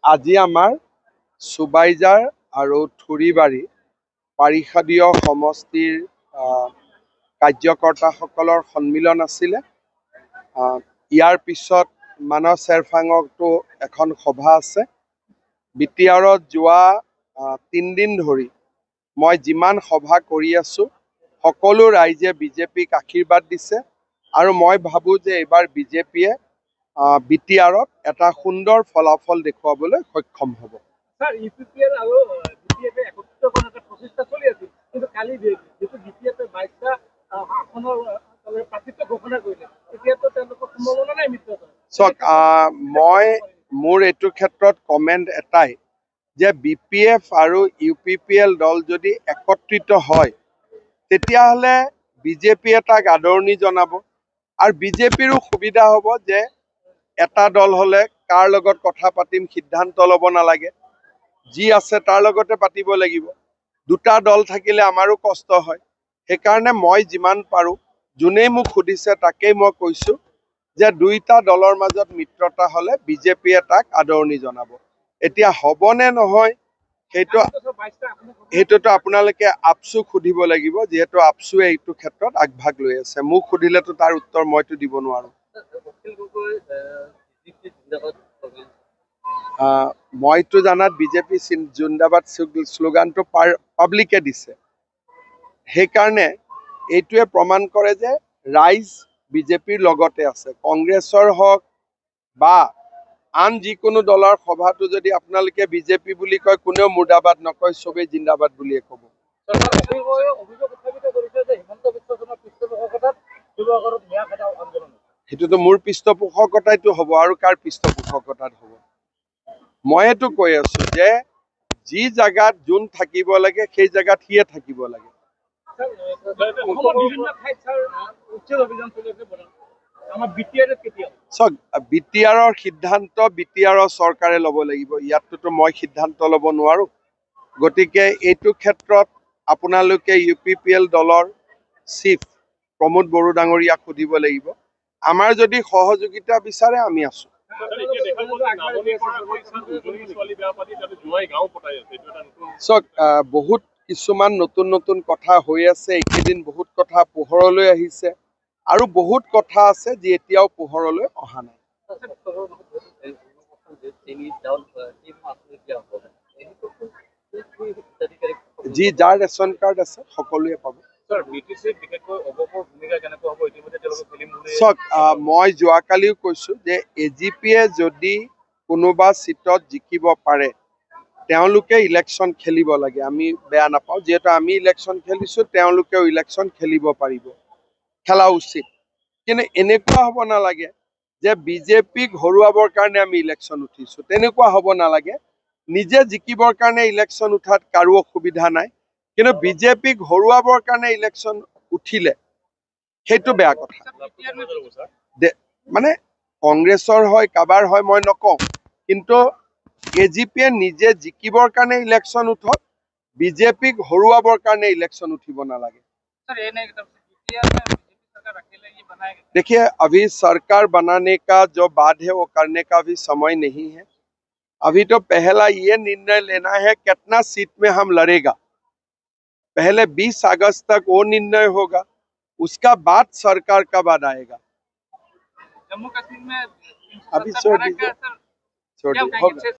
আজি আমাৰ চুবাইজাৰ আৰু থুৰিবাৰী পাৰিষদীয় সমষ্টিৰ কাৰ্যকৰ্তাসকলৰ সন্মিলন আছিলে। ইয়াৰ পিছত মানস চেৰফাঙতো এখন সভা আছে। বিটিআৰত যোৱা 3 দিন ধৰি মই যিমান সভা কৰি আছোঁ সকলো ৰাইজে বিজেপিক আশীৰ্বাদ দিছে আৰু মই ভাবোঁ যে এইবাৰ বিজেপিয়ে বিটিআৰত এটা সুন্দৰ ফলাফল দেখুৱাবলৈ সক্ষম হ'ব। স্যাৰ ইউপিপিএল আৰু বিটিএফে একত্ৰিত কৰাৰ এটা প্ৰচেষ্টা চলি আছিল, কিন্তু কালি যেটো বিটিএফে 22টা আসনৰ প্ৰাৰ্থিত্ব ঘোষণা কৰিলে, এতিয়াতো তেওঁলোকৰ সম্ভাৱনা নাই মিত্ৰতা। চাওক, মই মোৰ এইটো ক্ষেত্ৰত কমেণ্ট এটাই যে বিপিএফ আৰু ইউপিপিএল দল যদি একত্ৰিত হয় তেতিয়াহ'লে বিজেপিয়ে তাক আদৰণি জনাব আৰু বিজেপিৰো সুবিধা হ'ব যে এটা দল হ'লে কাৰ লগত কথা পাতিম সিদ্ধান্ত ল'ব নালাগে, যি আছে তাৰ লগতে পাতিব লাগিব। দুটা দল থাকিলে আমাৰো কষ্ট হয়। সেইকাৰণে মই যিমান পাৰোঁ, যোনেই মোক সুধিছে তাকেই মই কৈছোঁ যে দুইটা দলৰ মাজত মিত্ৰতা হ'লে বিজেপিয়ে তাক আদৰণি জনাব। এতিয়া হ'বনে নহয় সেইটোতো আপোনালোকে আপচুক সুধিব লাগিব, যিহেতু আপচুৱে এইটো ক্ষেত্ৰত আগভাগ লৈ আছে। মোক সুধিলেতো তাৰ উত্তৰ মইতো দিব নোৱাৰোঁ। মইতো জানাত বিজেপি জিন্দাবাদ শ্লোগানটো পাব্লিকে দিছে। সেইকাৰণে এইটোৱে প্ৰমাণ কৰে যে ৰাইজ বিজেপিৰ লগতে আছে। কংগ্ৰেছৰ হওক বা আন যিকোনো দলৰ সভাটো যদি আপোনালোকে বিজেপি বুলি কয়, কোনেও মুৰ্দাবাদ নকয়, চবেই জিন্দাবাদ বুলিয়ে ক'ব। সেইটোতো মোৰ পৃষ্ঠপোষকতাইতো হ'ব আৰু কাৰ পৃষ্ঠপোষকতাত হ'ব? মইতো কৈ আছো যে যি জায়গাত যোন থাকিব লাগে সেই জায়গাত সিয়ে থাকিব লাগে। চাওক, বিটিআৰৰ সিদ্ধান্ত বিটিআৰৰ চৰকাৰে ল'ব লাগিব। ইয়াততো মই সিদ্ধান্ত ল'ব নোৱাৰো। গতিকে এইটো ক্ষেত্ৰত আপোনালোকে ইউপিপিএল দলৰ চিফ প্ৰমোদ বড়ো ডাঙৰীয়াক সুধিব লাগিব। আমাৰ যদি সহযোগিতা বিচাৰে আমি আছো। চাওক, বহুত কিছুমান নতুন নতুন কথা হৈ আছে। এইকেইদিন বহুত কথা পোহৰলৈ আহিছে আৰু বহুত কথা আছে যি এতিয়াও পোহৰলৈ অহা নাই। যি যাৰ ৰেচন কাৰ্ড আছে সকলোৱে পাব। চাওক, মই যোৱাকালিও কৈছো যে এজিপিয়ে যদি কোনোবা চিটত জিকিব পাৰে তেওঁলোকে ইলেকশ্যন খেলিব লাগে। আমি বেয়া নাপাওঁ, যিহেতু আমি ইলেকশ্যন খেলিছোঁ, তেওঁলোকেও ইলেকশ্যন খেলিব পাৰিব, খেলা উচিত। কিন্তু এনেকুৱা হ'ব নালাগে যে বিজেপিক হৰুৱাবৰ কাৰণে আমি ইলেকশ্যন উঠিছোঁ, তেনেকুৱা হ'ব নালাগে। নিজে জিকিবৰ কাৰণে ইলেকশ্যন উঠাত কাৰো অসুবিধা নাই, কিন্তু বিজেপিক হৰুৱাবৰ কাৰণে ইলেকশ্যন উঠিলে সেইটো বেয়া কথা। মানে কংগ্ৰেছৰ হয় কাবাৰ হয় মই নকওঁ, কিন্তু এজিপিয়ে নিজে জিকিবৰ কাৰণে ইলেকশ্যন উঠক, বিজেপিক হৰুৱাবৰ কাৰণে ইলেকশ্যন উঠিব নালাগে। देखिए, अभी सरकार बनाने का जो बात है वो करने का भी समय नहीं है। अभी तो पहला ये निर्णय लेना है कितना सीट में हम लड़ेगा। पहले 20 अगस्त तक वो निर्णय होगा, उसका बाद सरकार का बाद आएगा। जम्मू कश्मीर में अभी छोड़ दीजिए।